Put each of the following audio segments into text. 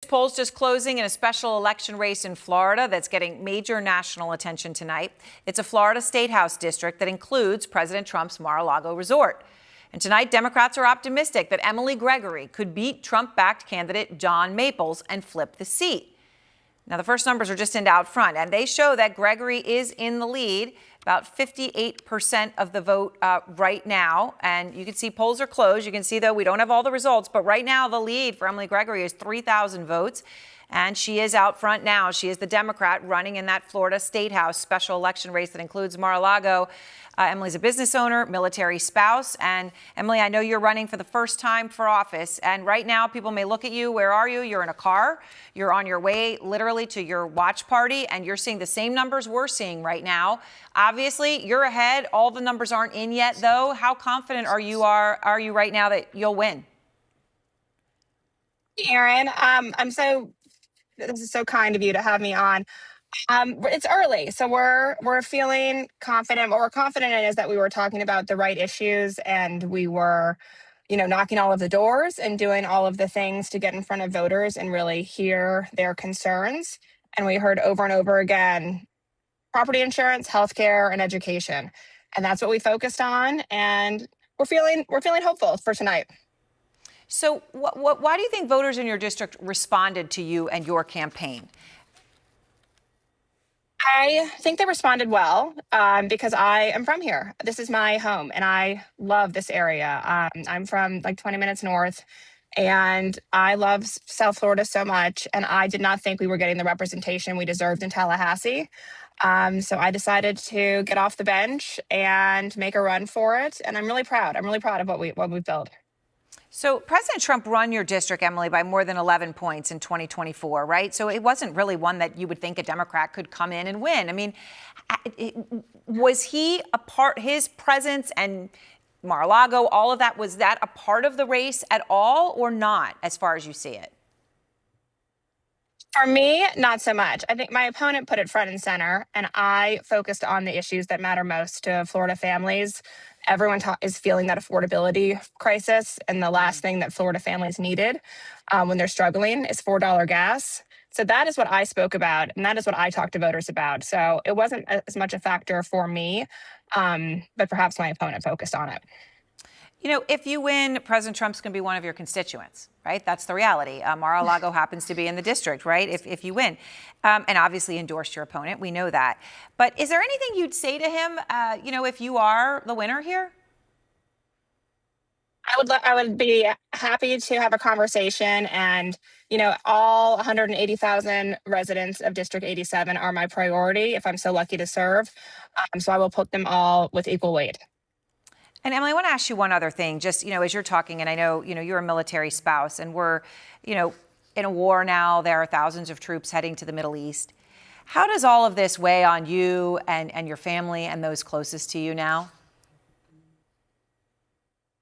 polls just closing in a special election race in Florida that's getting major national attention tonight. It's a Florida State House district that includes President Trump's Mar-a-Lago resort. And tonight, Democrats are optimistic that Emily Gregory could beat Trump-backed candidate John Maples and flip the seat. Now, the first numbers are just in out front, and they show that Gregory is in the lead, about 58% of the vote right now. And you can see polls are closed. You can see, though, we don't have all the results. But right now, the lead for Emily Gregory is 3,000 votes. And she is out front now. She is the Democrat running in that Florida State House special election race that includes Mar-a-Lago. Emily's a business owner, military spouse. And Emily, I know you're running for the first time for office. And right now, people may look at you. Where are you? You're in a car. You're on your way literally to your watch party. And you're seeing the same numbers we're seeing right now. Obviously, you're ahead. All the numbers aren't in yet, though. How confident are you right now that you'll win? Aaron, this is so kind of you to have me on. It's early, so we're feeling confident. What we're confident in is that we were talking about the right issues, and we were, knocking all of the doors and doing all of the things to get in front of voters and really hear their concerns. And we heard over and over again, property insurance, healthcare, and education, and that's what we focused on. And we're feeling hopeful for tonight. So why do you think voters in your district responded to you and your campaign? I think they responded well because I am from here. This is my home, and I love this area. I'm from like 20 minutes north, and I love South Florida so much, and I did not think we were getting the representation we deserved in Tallahassee. So I decided to get off the bench and make a run for it, and I'm really proud. I'm really proud of what we've built. So President Trump won your district, Emily, by more than 11 points in 2024, right? So it wasn't really one that you would think a Democrat could come in and win. I mean, was he his presence and Mar-a-Lago, all of that, was that a part of the race at all or not, as far as you see it? For me, not so much. I think my opponent put it front and center, and I focused on the issues that matter most to Florida families. Everyone is feeling that affordability crisis, and the last thing that Florida families needed when they're struggling is $4 gas. So that is what I spoke about, and that is what I talked to voters about. So it wasn't as much a factor for me, but perhaps my opponent focused on it. If you win, President Trump's going to be one of your constituents, right? That's the reality. Mar-a-Lago happens to be in the district, right? If you win, and obviously endorsed your opponent, we know that. But is there anything you'd say to him, if you are the winner here? I would be happy to have a conversation, and all 180,000 residents of District 87 are my priority if I'm so lucky to serve. So I will put them all with equal weight. And Emily, I want to ask you one other thing, just, as you're talking, and I know, you're a military spouse, and we're, in a war now. There are thousands of troops heading to the Middle East. How does all of this weigh on you and your family and those closest to you now?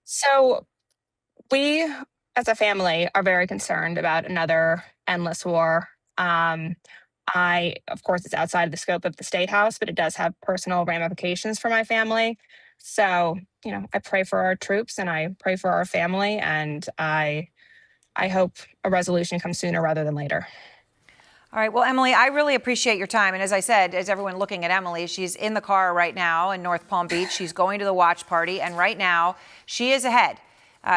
So we, as a family, are very concerned about another endless war. Of course, it's outside of the scope of the State House, but it does have personal ramifications for my family. So, I pray for our troops and I pray for our family, and I hope a resolution comes sooner rather than later. All right. Well, Emily, I really appreciate your time. And as I said, as everyone looking at Emily, she's in the car right now in North Palm Beach. She's going to the watch party. And right now, she is ahead.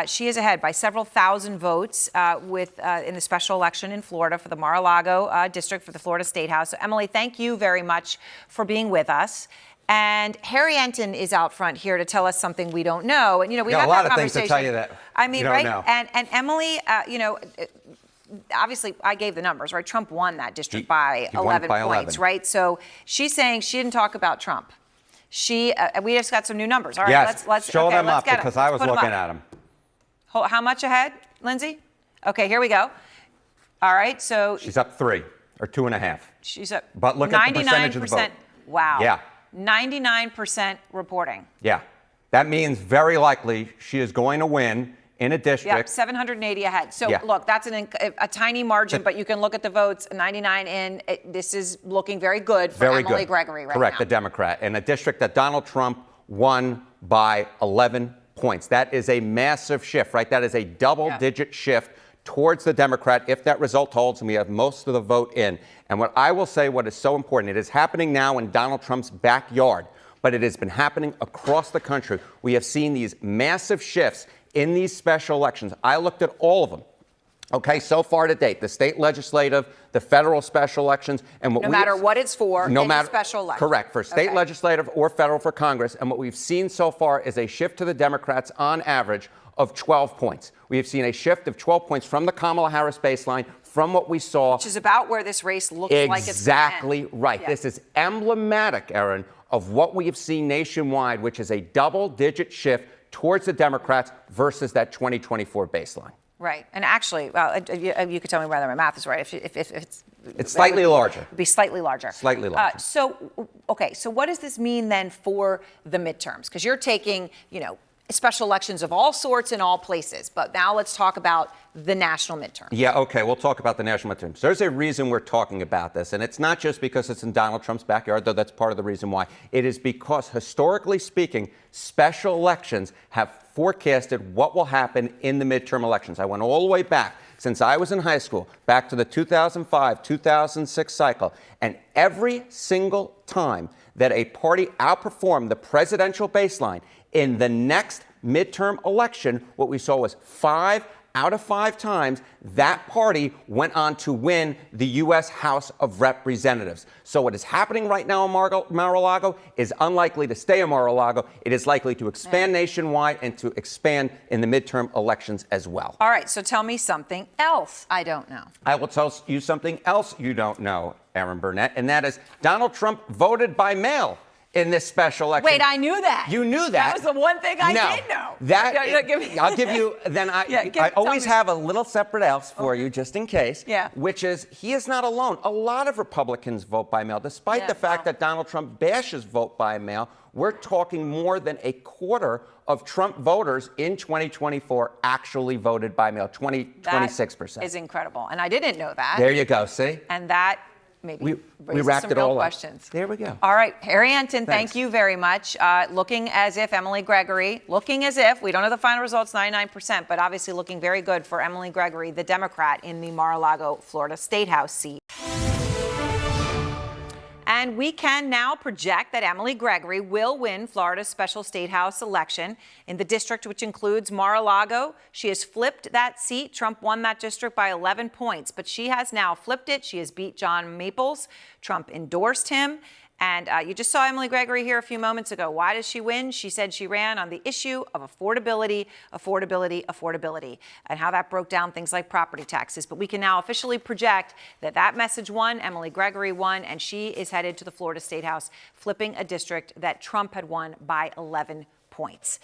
She is ahead by several thousand votes in the special election in Florida for the Mar-a-Lago district for the Florida State House. So, Emily, thank you very much for being with us. And Harry Enton is out front here to tell us something we don't know. And, we got had a lot that of things conversation. to tell you that I mean, you don't right? know. And Emily, obviously, I gave the numbers, right? Trump won that district by 11 points, right? So she's saying she didn't talk about Trump. We just got some new numbers. All right, yes, let's show them let's up get because them. I was looking at them. How much ahead, Lindsay? Okay, here we go. All right, so she's up 3 or 2.5. She's up. But look at the percentage of the vote. Wow. Yeah. 99% reporting. Yeah. That means very likely she is going to win in a district. Yep, 780 ahead. So, yeah. Look, that's a tiny margin, but you can look at the votes, 99 in. This is looking very good for Emily Gregory right now. Correct, the Democrat. In a district that Donald Trump won by 11 points. That is a massive shift, right? That is a double-digit shift towards the Democrat if that result holds and we have most of the vote in. And what I will say, what is so important, it is happening now in Donald Trump's backyard, but it has been happening across the country. We have seen these massive shifts in these special elections. I looked at all of them. Okay, so far to date, the state legislative, the federal special elections, and what No matter what it's for, no matter special election. Correct, for state legislative or federal for Congress. And what we've seen so far is a shift to the Democrats on average of 12 points. We have seen a shift of 12 points from the Kamala Harris baseline from what we saw. Which is about where this race looks like it's exactly right. Yeah. This is emblematic, Erin, of what we have seen nationwide, which is a double-digit shift towards the Democrats versus that 2024 baseline. Right. And actually, well, you could tell me whether my math is right. If it's slightly larger. It'd be slightly larger. Slightly larger. So what does this mean then for the midterms? Because you're taking, special elections of all sorts in all places. But now let's talk about the national midterm. Yeah, okay, we'll talk about the national midterms. There's a reason we're talking about this, and it's not just because it's in Donald Trump's backyard, though that's part of the reason why. It is because, historically speaking, special elections have forecasted what will happen in the midterm elections. I went all the way back, since I was in high school, back to the 2005-2006 cycle, and every single time that a party outperformed the presidential baseline in the next midterm election, what we saw was 5 out of 5 times that party went on to win the U.S. House of Representatives. So what is happening right now in Mar-a-Lago is unlikely to stay in Mar-a-Lago. It is likely to expand nationwide and to expand in the midterm elections as well. All right, so tell me something else I don't know. I will tell you something else you don't know, Erin Burnett, and that is Donald Trump voted by mail in this special election. Wait, I knew that. You knew that. That was the one thing I did know. I'll give you, then I always have a little separate else for you just in case, which is he is not alone. A lot of Republicans vote by mail. Despite the fact that Donald Trump bashes vote by mail, we're talking more than a quarter of Trump voters in 2024 actually voted by mail, 26%. That is incredible. And I didn't know that. There you go, see? And that maybe we wrapped some it real all questions. Up. There we go. All right, Harry Anton, Thanks. thank you very much. Looking as if Emily Gregory, we don't know the final results, 99%, but obviously looking very good for Emily Gregory, the Democrat in the Mar-a-Lago, Florida State House seat. And we can now project that Emily Gregory will win Florida's special state house election in the district, which includes Mar-a-Lago. She has flipped that seat. Trump won that district by 11 points, but she has now flipped it. She has beat John Maples. Trump endorsed him. And you just saw Emily Gregory here a few moments ago. Why does she win? She said she ran on the issue of affordability, and how that broke down things like property taxes. But we can now officially project that that message won, Emily Gregory won, and she is headed to the Florida State House, flipping a district that Trump had won by 11 points.